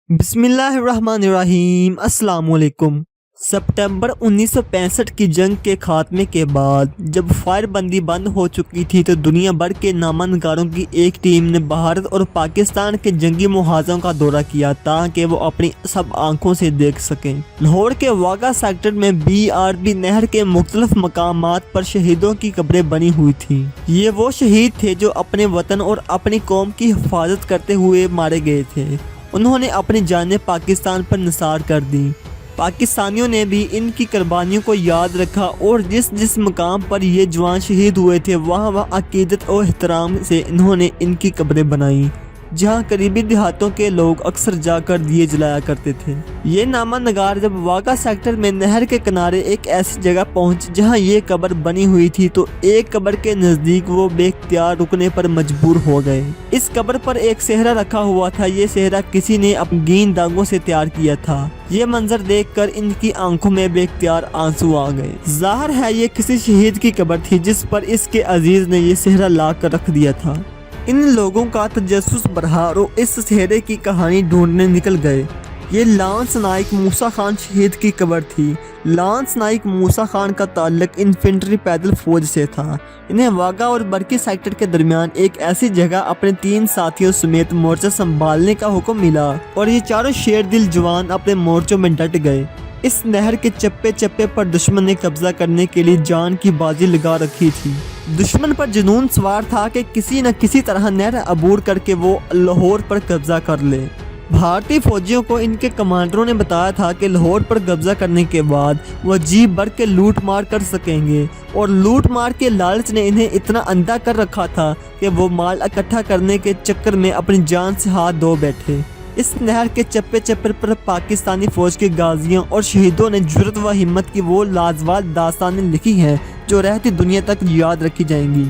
بسم اللہ الرحمن الرحیم۔ السلام علیکم۔ ستمبر 1965 کی جنگ کے خاتمے کے بعد جب فائر بندی بند ہو چکی تھی تو دنیا بھر کے نامہ نگاروں کی ایک ٹیم نے بھارت اور پاکستان کے جنگی محاذوں کا دورہ کیا تاکہ وہ اپنی سب آنکھوں سے دیکھ سکیں۔ لاہور کے واگا سیکٹر میں BRB نہر کے مختلف مقامات پر شہیدوں کی قبریں بنی ہوئی تھیں۔ یہ وہ شہید تھے جو اپنے وطن اور اپنی قوم کی حفاظت کرتے ہوئے مارے گئے تھے۔ انہوں نے اپنی جانیں پاکستان پر نثار کر دیں۔ پاکستانیوں نے بھی ان کی قربانیوں کو یاد رکھا اور جس مقام پر یہ جوان شہید ہوئے تھے وہاں عقیدت اور احترام سے انہوں نے ان کی قبریں بنائیں، جہاں قریبی دیہاتوں کے لوگ اکثر جا کر دیے جلایا کرتے تھے۔ یہ نامہ نگار جب واگا سیکٹر میں نہر کے کنارے ایک ایسی جگہ پہنچ جہاں یہ قبر بنی ہوئی تھی تو ایک قبر کے نزدیک وہ بے اختیار رکنے پر مجبور ہو گئے۔ اس قبر پر ایک صحرا رکھا ہوا تھا۔ یہ صحرا کسی نے اپنی داغوں سے تیار کیا تھا۔ یہ منظر دیکھ کر ان کی آنکھوں میں بے اختیار آنسو آ گئے۔ ظاہر ہے یہ کسی شہید کی قبر تھی جس پر اس کے عزیز نے یہ صحرا لا کر رکھ دیا تھا۔ ان لوگوں کا تجسس بڑھا اور اس صحرے کی کہانی ڈھونڈنے نکل گئے۔ یہ لانس نائک موسیٰ خان شہید کی قبر تھی۔ لانس نائک موسیٰ خان کا تعلق انفینٹری پیدل فوج سے تھا۔ انہیں واگا اور برکی سیکٹر کے درمیان ایک ایسی جگہ اپنے 3 ساتھیوں سمیت مورچہ سنبھالنے کا حکم ملا اور یہ چاروں شیر دل جوان اپنے مورچوں میں ڈٹ گئے۔ اس نہر کے چپے چپے پر دشمن نے قبضہ کرنے کے لیے جان کی بازی لگا رکھی تھی۔ دشمن پر جنون سوار تھا کہ کسی نہ کسی طرح نہر عبور کر کے وہ لاہور پر قبضہ کر لے۔ بھارتی فوجیوں کو ان کے کمانڈروں نے بتایا تھا کہ لاہور پر قبضہ کرنے کے بعد وہ جی بھر کے لوٹ مار کر سکیں گے اور لوٹ مار کے لالچ نے انہیں اتنا اندھا کر رکھا تھا کہ وہ مال اکٹھا کرنے کے چکر میں اپنی جان سے ہاتھ دھو بیٹھے۔ اس نہر کے چپے چپے پر پاکستانی فوج کے غازیوں اور شہیدوں نے جرأت و ہمت کی وہ لازوال داستانیں لکھی ہیں جو رہتی دنیا تک یاد رکھی جائیں گی۔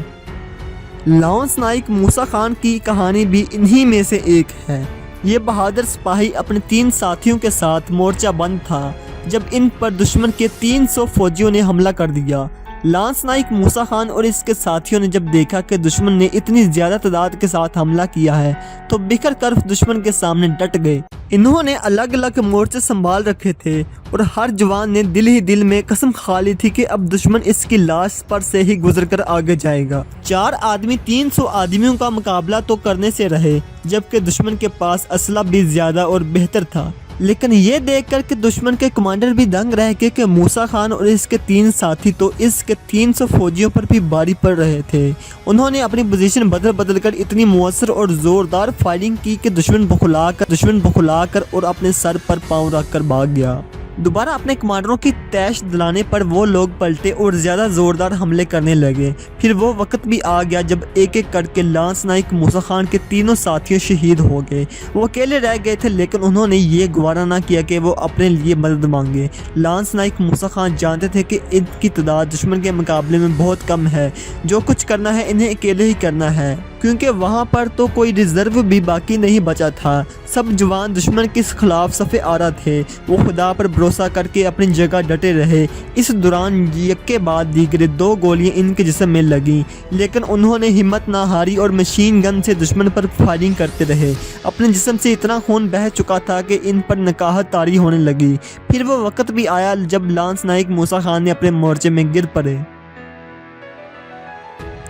لانس نائک موسیٰ خان کی کہانی بھی انہی میں سے ایک ہے۔ یہ بہادر سپاہی اپنے 3 ساتھیوں کے ساتھ مورچہ بند تھا جب ان پر دشمن کے 300 فوجیوں نے حملہ کر دیا۔ لانس نائک موسیٰ خان اور اس کے ساتھیوں نے جب دیکھا کہ دشمن نے اتنی زیادہ تعداد کے ساتھ حملہ کیا ہے تو بکھر کر دشمن کے سامنے ڈٹ گئے۔ انہوں نے الگ الگ مورچے سنبھال رکھے تھے اور ہر جوان نے دل ہی دل میں قسم کھا لی تھی کہ اب دشمن اس کی لاش پر سے ہی گزر کر آگے جائے گا۔ 4 آدمی 300 آدمیوں کا مقابلہ تو کرنے سے رہے جبکہ دشمن کے پاس اسلحہ بھی زیادہ اور بہتر تھا، لیکن یہ دیکھ کر کہ دشمن کے کمانڈر بھی دنگ رہ گئے کہ موسیٰ خان اور اس کے 3 ساتھی تو اس کے 300 فوجیوں پر بھی باری پڑ رہے تھے۔ انہوں نے اپنی پوزیشن بدل کر اتنی مؤثر اور زوردار فائرنگ کی کہ دشمن بخلا کر اور اپنے سر پر پاؤں رکھ کر بھاگ گیا۔ دوبارہ اپنے کمانڈروں کی تیش دلانے پر وہ لوگ پلٹے اور زیادہ زوردار حملے کرنے لگے۔ پھر وہ وقت بھی آ گیا جب ایک ایک کر کے لانس نائک موسیٰ خان کے 3 ساتھیوں شہید ہو گئے۔ وہ اکیلے رہ گئے تھے لیکن انہوں نے یہ گوارا نہ کیا کہ وہ اپنے لیے مدد مانگے۔ لانس نائک موسیٰ خان جانتے تھے کہ ان کی تعداد دشمن کے مقابلے میں بہت کم ہے۔ جو کچھ کرنا ہے انہیں اکیلے ہی کرنا ہے کیونکہ وہاں پر تو کوئی ریزرو بھی باقی نہیں بچا تھا۔ سب جوان دشمن کے خلاف صف آرا تھے۔ وہ خدا پر بھروسہ کر کے اپنی جگہ ڈٹے رہے۔ اس دوران یک کے بعد دیگرے 2 گولیاں ان کے جسم میں لگیں لیکن انہوں نے ہمت نہ ہاری اور مشین گن سے دشمن پر فائرنگ کرتے رہے۔ اپنے جسم سے اتنا خون بہہ چکا تھا کہ ان پر نقاہت طاری ہونے لگی۔ پھر وہ وقت بھی آیا جب لانس نائک موسیٰ خان نے اپنے مورچے میں گر پڑے۔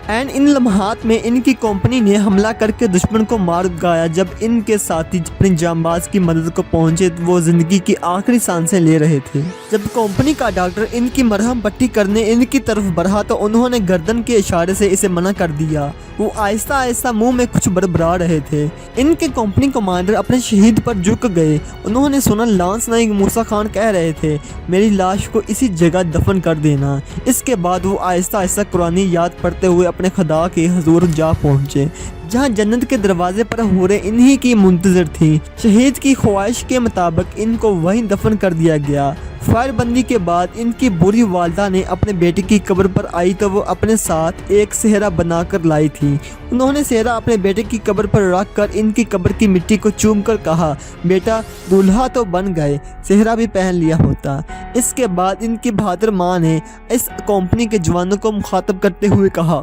ان لمحات میں ان کی کمپنی نے حملہ کر کے دشمن کو مار گایا۔ جب ان کے ساتھی اپنی جانباز کی مدد کو پہنچے وہ زندگی کی آخری سانسیں لے رہے تھے۔ جب کمپنی کا ڈاکٹر ان کی مرہم پٹی کرنے ان کی طرف بڑھا تو انہوں نے گردن کے اشارے سے اسے منع کر دیا۔ وہ آہستہ آہستہ منہ میں کچھ بڑبڑا رہے تھے۔ ان کے کمپنی کمانڈر اپنے شہید پر جھک گئے۔ انہوں نے سنا لانس نائک موسیٰ خان کہہ رہے تھے میری لاش کو اسی جگہ دفن کر دینا۔ اس کے بعد وہ آہستہ آہستہ قرآن یاد پڑھتے ہوئے اپنے خدا کے حضور جا پہنچے جہاں جنت کے دروازے پر حوریں انہی کی منتظر تھیں۔ شہید کی خواہش کے مطابق ان کو وہیں دفن کر دیا گیا۔ فائر بندی کے بعد ان کی بری والدہ نے اپنے بیٹے کی قبر پر آئی تو وہ اپنے ساتھ ایک صحرا بنا کر لائی تھی۔ انہوں نے صحرا اپنے بیٹے کی قبر پر رکھ کر ان کی قبر کی مٹی کو چوم کر کہا بیٹا دولہا تو بن گئے، صحرا بھی پہن لیا ہوتا۔ اس کے بعد ان کی بہادر ماں نے اس کمپنی کے جوانوں کو مخاطب کرتے ہوئے کہا